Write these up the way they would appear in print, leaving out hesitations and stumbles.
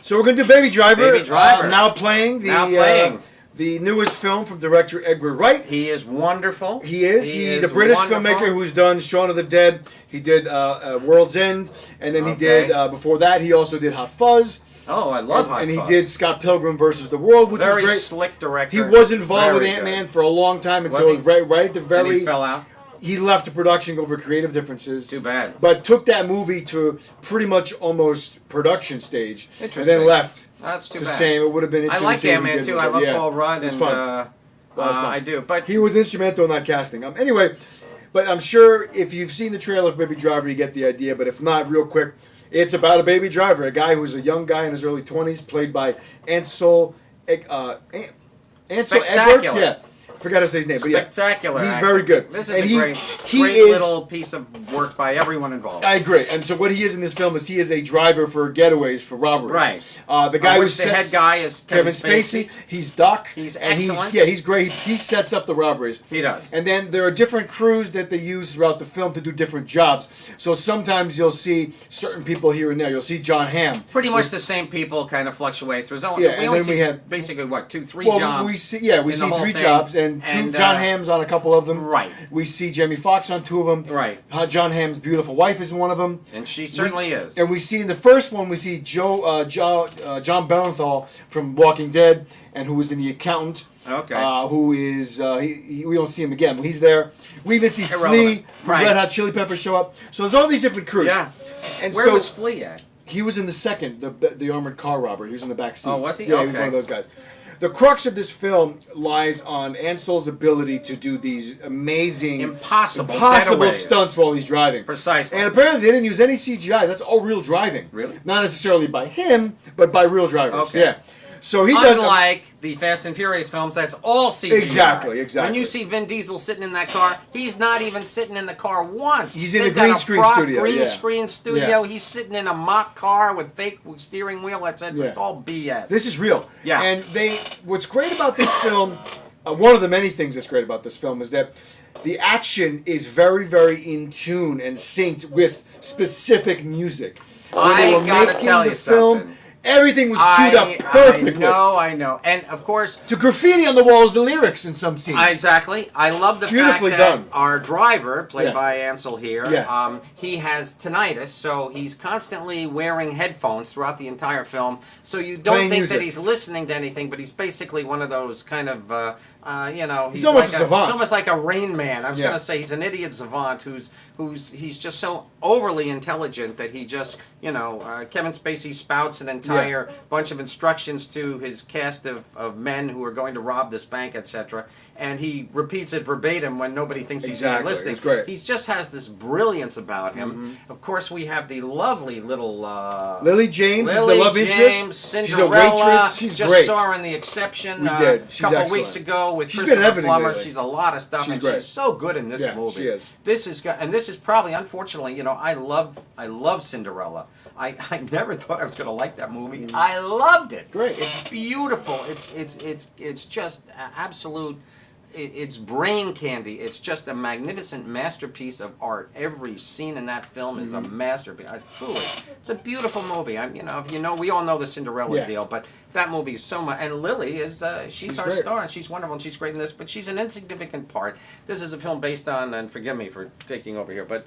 So we're going to do Baby Driver. Baby Driver. Now playing the newest film from director Edgar Wright. He is wonderful. He is the British filmmaker who's done Shaun of the Dead. He did World's End, and then he did before that he also did Hot Fuzz. Oh, I love Hot Fuzz. And he did Scott Pilgrim versus the World, which was great. Very slick director. He was involved with Ant-Man for a long time until right at the very. And he fell out. He left the production over creative differences. Too bad. But took that movie to pretty much almost production stage, and then left. That's too bad. It's a shame. It would have been interesting. I like Ant-Man too. I love Paul Rudd, and I do. But he was instrumental in that casting. Anyway, but I'm sure if you've seen the trailer of Baby Driver, you get the idea. But if not, real quick, it's about a baby driver, a guy who's a young guy in his early 20s, played by Ansel Edwards. Yeah. Forgot to say his name, but spectacular. He's very good. This is a great little piece of work by everyone involved. I agree. And so what he is in this film is he is a driver for getaways, for robberies. Right. The guy who's the head guy is Kevin Spacey. He's Doc. He's excellent. He's great. He sets up the robberies. He does. And then there are different crews that they use throughout the film to do different jobs. So sometimes you'll see certain people here and there. You'll see John Hamm. Pretty much the same people kind of fluctuate through. So yeah, and then we had basically what, 2-3 jobs. We see 3 jobs and John Hamm's on a couple of them. Right. We see Jamie Foxx on 2 of them. Right. John Hamm's beautiful wife is in one of them. And she certainly is. And we see in the first one, we see John Bernthal from Walking Dead, and who was in The Accountant. Okay. Who is, we don't see him again, but he's there. We even see Flea from Red Hot Chili Peppers show up. So there's all these different crews. Yeah. And Where was Flea at? He was in the second, the armored car robber. He was in the back seat. Oh, was he? Yeah, he was one of those guys. The crux of this film lies on Ansel's ability to do these amazing, impossible stunts while he's driving. Precisely. And apparently they didn't use any CGI. That's all real driving. Really? Not necessarily by him, but by real drivers. Okay. Yeah. So he does. Unlike the Fast and Furious films, that's all CGI. Exactly. When you see Vin Diesel sitting in that car, he's not even sitting in the car once. He's in a green screen studio. Green screen studio. He's sitting in a mock car with fake steering wheel, etc. It's all BS. This is real. Yeah. And what's great about this film, one of the many things that's great about this film is that the action is very, very in tune and synced with specific music. I gotta tell you something. Everything was queued up perfectly. I know. And, of course... To graffiti on the walls, the lyrics in some scenes. Exactly. I love the fact that our driver, played by Ansel here, he has tinnitus, so he's constantly wearing headphones throughout the entire film, so you don't think that he's listening to anything, but he's basically one of those kind of... he's almost a savant. He's almost like a Rain Man. I was going to say he's an idiot savant he's just so overly intelligent that he just, Kevin Spacey spouts an entire bunch of instructions to his cast of men who are going to rob this bank, etc. And he repeats it verbatim when nobody thinks he's even listening. It's great. He just has this brilliance about him. Mm-hmm. Of course, we have the lovely little... Lily James is the love interest. Cinderella. She's a waitress. She's just great. Saw her in The Exception a couple weeks ago with Christopher Plummer. She's a lot of stuff, and she's so good in this movie. She is. This is probably, unfortunately, I love Cinderella. I never thought I was going to like that movie. I loved it. Great. It's beautiful. It's just absolute. It's brain candy. It's just a magnificent masterpiece of art. Every scene in that film is a masterpiece. Truly, it's a beautiful movie. We all know the Cinderella deal, but that movie is so much. And Lily is she's our star, and she's wonderful, and she's great in this. But she's an insignificant part. This is a film based on, and forgive me for taking over here, but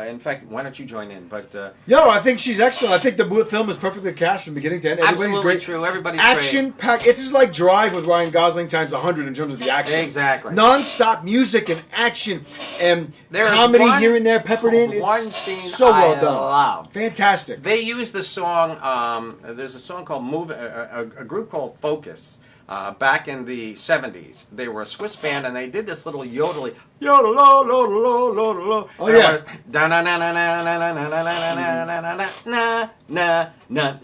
in fact, why don't you join in? But I think she's excellent. I think the film is perfectly cast from beginning to end. Everybody's absolutely great. True. Everybody's action packed. It's just like Drive with Ryan Gosling times 100 in terms of the action. Exactly. Non-stop music and action and comedy here and there peppered in. It's one scene so well done. Love. Fantastic. They use the song. There's a song called "Move." A group called Focus. Back in the 70s, they were a Swiss band, and they did this little yodely, yodel, oh yeah,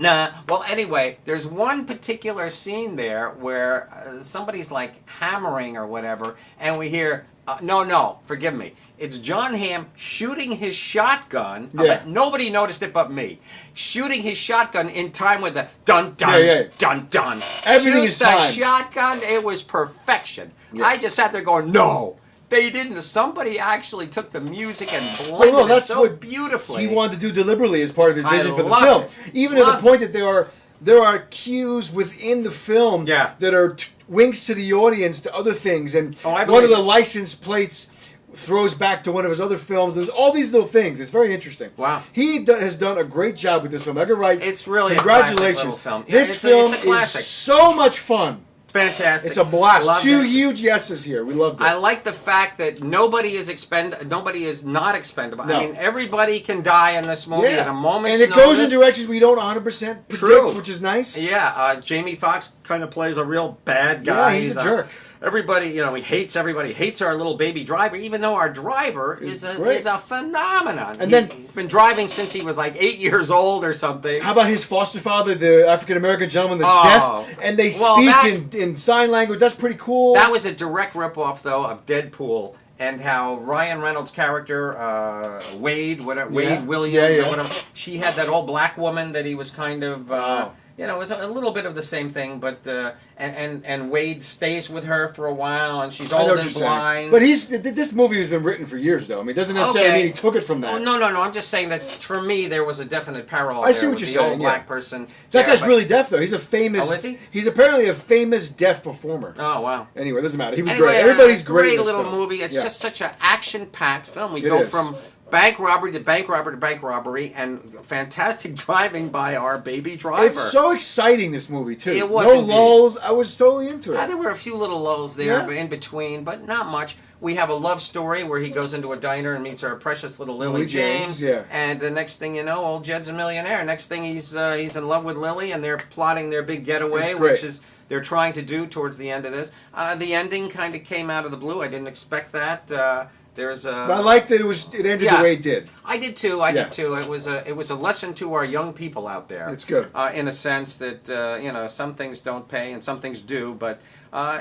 na. Well, anyway, there's one particular scene there where somebody's like hammering or whatever, and we hear, no, forgive me. It's John Hamm shooting his shotgun. Yeah. Nobody noticed it but me. Shooting his shotgun in time with the dun dun dun dun. Everything is timed. The shotgun. It was perfection. Yeah. I just sat there going, no. They didn't. Somebody actually took the music and blended it so beautifully. He wanted to do deliberately as part of his vision for the love film. it. Even to the point that there are there are cues within the film Yeah. that are winks to the audience to other things, and Oh, I one of believe the license plates throws back to one of his other films. There's all these little things. It's very interesting. Wow. He has done a great job with this film. Edgar Wright, It's really a congratulations. classic little film. Yeah, This film it's a classic. is so much fun. Fantastic. It's a blast. Loved 2 it. huge yeses here. We loved it. I like the fact that nobody is not expendable. No. I mean, everybody can die in this movie at a moment's and it goes in notice. directions we don't 100% predict, True. which is nice. Yeah, Jamie Foxx kind of plays a real bad guy. Yeah, he's a jerk. Everybody, he hates everybody. Hates our little baby driver, even though our driver is great. a phenomenon. And then- he's been driving since he was like 8 years old or something. How about his foster father, the African American gentleman that's Oh. deaf, and they Well, speak that- in sign language? That's pretty cool. That was a direct ripoff, though, of Deadpool, and how Ryan Reynolds' character, Wade Williams, Yeah. or whatever, she had that old black woman that he was kind of, Oh. it was a little bit of the same thing, but and Wade stays with her for a while, and she's I know old what and you're saying. blind. But this movie has been written for years, though. I mean, it doesn't necessarily Okay. mean he took it from that. Oh, no. I'm just saying that for me, there was a definite parallel. I see there what with you're the saying, old yeah. black person. That Yeah, guy's but- really deaf, though. He's a famous. Oh, is he? He's apparently a famous deaf performer. Oh, wow. Anyway, it doesn't matter. He was Anyway, great. Everybody's great. in Great this little film. movie. It's Yeah. just such an action-packed film. We It go is. from bank robbery to bank robbery to bank robbery, and fantastic driving by our baby driver. It's so exciting, this movie, too. It was no indeed. lulls. I was totally into it. There were a few little lulls there Yeah. in between, but not much. We have a love story where he goes into a diner and meets our precious little Lily James. Yeah. And the next thing you know, old Jed's a millionaire. Next thing he's in love with Lily, and they're plotting their big getaway, It's great. which is they're trying to do towards the end of this. The ending kind of came out of the blue. I didn't expect that. There's a. But I liked that it ended Yeah. the way it did. I did too. Yeah. Did too. It was a lesson to our young people out there. It's good. In a sense that some things don't pay and some things do, but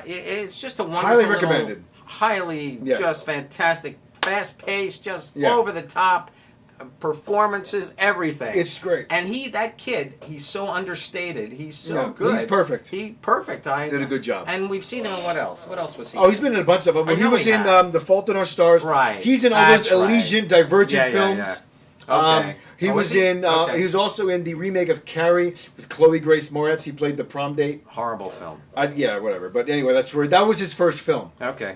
it's just a wonderful. Highly little- recommended. Highly, Yeah. just fantastic, fast paced, just Yeah. over the top. Performances, everything. It's great. And that kid, he's so understated. He's so Yeah, good. he's perfect. Perfect. Did a good job. And we've seen him in what else? What else was he? Oh, he's been in a bunch of them. When I he know was he in has. The Fault in Our Stars. Right. He's in all That's those right. Elysian, Divergent Yeah, films. Okay. He Oh, was is he? in. Okay. He was also in the remake of Carrie with Chloe Grace Moretz. He played the prom date. Horrible film. Yeah, whatever. But anyway, that was his first film. Okay.